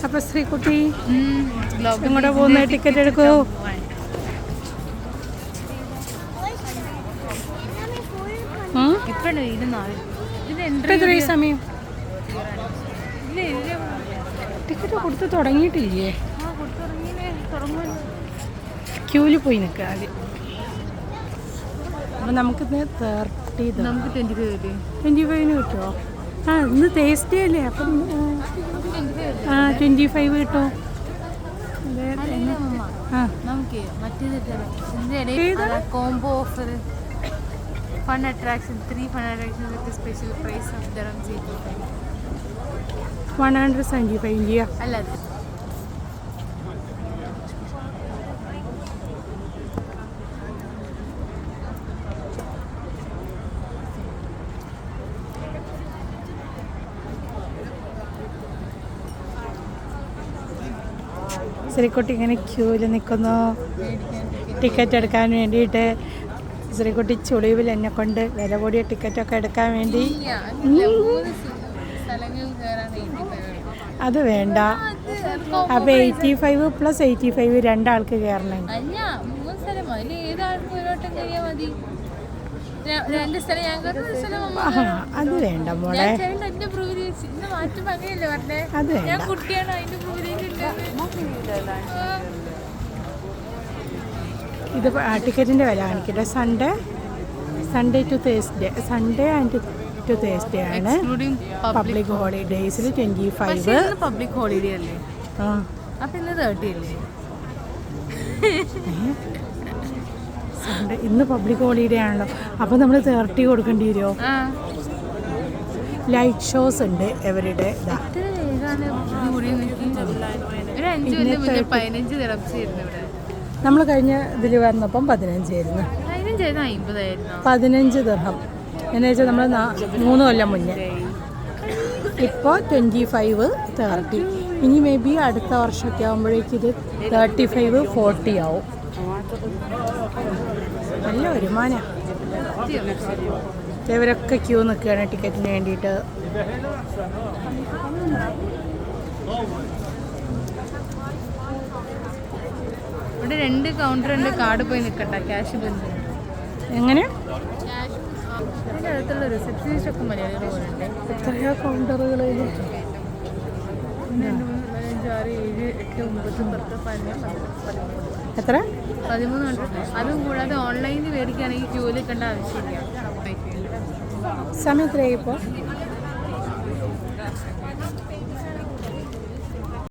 അപ്പോൾ ശ്രീകുട്ടി ഇങ്ങോട്ട് പോകുന്ന ടിക്കറ്റ് എടുക്കൂ. എത്ര സമയം ടിക്കറ്റ് കൊടുത്ത് തുടങ്ങിയിട്ടില്ലേ? ക്യൂവിൽ പോയി നിൽക്കുക ആദ്യം. അപ്പം നമുക്കിന്ന് 25 കിട്ടുമോ? ആ ഇന്ന് തേസ്ഡേ അല്ലേ, അപ്പം 25 കിട്ടുമോ? Combo offer fun attraction 3 fun attraction with special price of dirhams 175 അല്ല ശ്രീകുട്ടി ഇങ്ങനെ ക്യൂവിൽ നിൽക്കുന്നു ടിക്കറ്റ് എടുക്കാൻ വേണ്ടിയിട്ട്. ശ്രീകുട്ടി ചുളിവിൽ എന്നെ കൊണ്ട് വില കൂടിയ ടിക്കറ്റൊക്കെ എടുക്കാൻ വേണ്ടി. അത് വേണ്ട, അപ്പോൾ 85 + 85 2 കയറണം. അത് വേണ്ട മോളെ, അത് വേണ്ട. ഇത് ടിക്കറ്റിൻ്റെ വില കാണിക്കട്ടെ. Sunday to Thursday, Sunday and to Thursday ആണ്. പബ്ലിക് ഹോളിഡേയ്സിൽ 25. പബ്ലിക് ഹോളിഡേ അല്ലേ? അപ്പം ഇന്ന് 30 അല്ലേ? സൺഡേ ഇന്ന് പബ്ലിക് ഹോളിഡേ ആണല്ലോ, അപ്പോൾ നമ്മൾ 30 കൊടുക്കേണ്ടി വരുമോ? ലൈറ്റ് ഷോസ് ഉണ്ട് എവരുടെ. നമ്മൾ കഴിഞ്ഞ ഇതിൽ വന്നപ്പം 15 ആയിരുന്നു. 15 ദിർഹം എന്ന് വെച്ചാൽ നമ്മൾ 3 കൊല്ലം മുന്നേ. ഇപ്പോൾ 25, 30. ഇനി മേ ബി അടുത്ത വർഷമൊക്കെ ആകുമ്പോഴേക്കും ഇത് 35, 40 ആവും. നല്ല വരുമാനമാണ്. ഇവരൊക്കെ ക്യൂ നിൽക്കുകയാണ് ടിക്കറ്റിന് വേണ്ടിയിട്ട്. ഇവിടെ 2 കൗണ്ടർ ഉണ്ട്. കാർഡ് പോയി നിൽക്കട്ടെ, ക്യാഷ് ബന്ധം. എങ്ങനെ? അതിൻ്റെ അടുത്തുള്ള റിസപ്ഷനിസ്റ്റ് ഒക്കെ മലയാളികൾ പോലുണ്ട്. എത്രയാ കൗണ്ടറുകൾ? 2, 3, 4, 5, 6, 7, 8, 9, 10, 11, എത്ര? 13 ഉണ്ട്. അതും കൂടാതെ ഓൺലൈനിൽ മേടിക്കുകയാണെങ്കിൽ ക്യൂവിൽ കണ്ട ആവശ്യമില്ല. സമയം എത്രയായി ഇപ്പോൾ?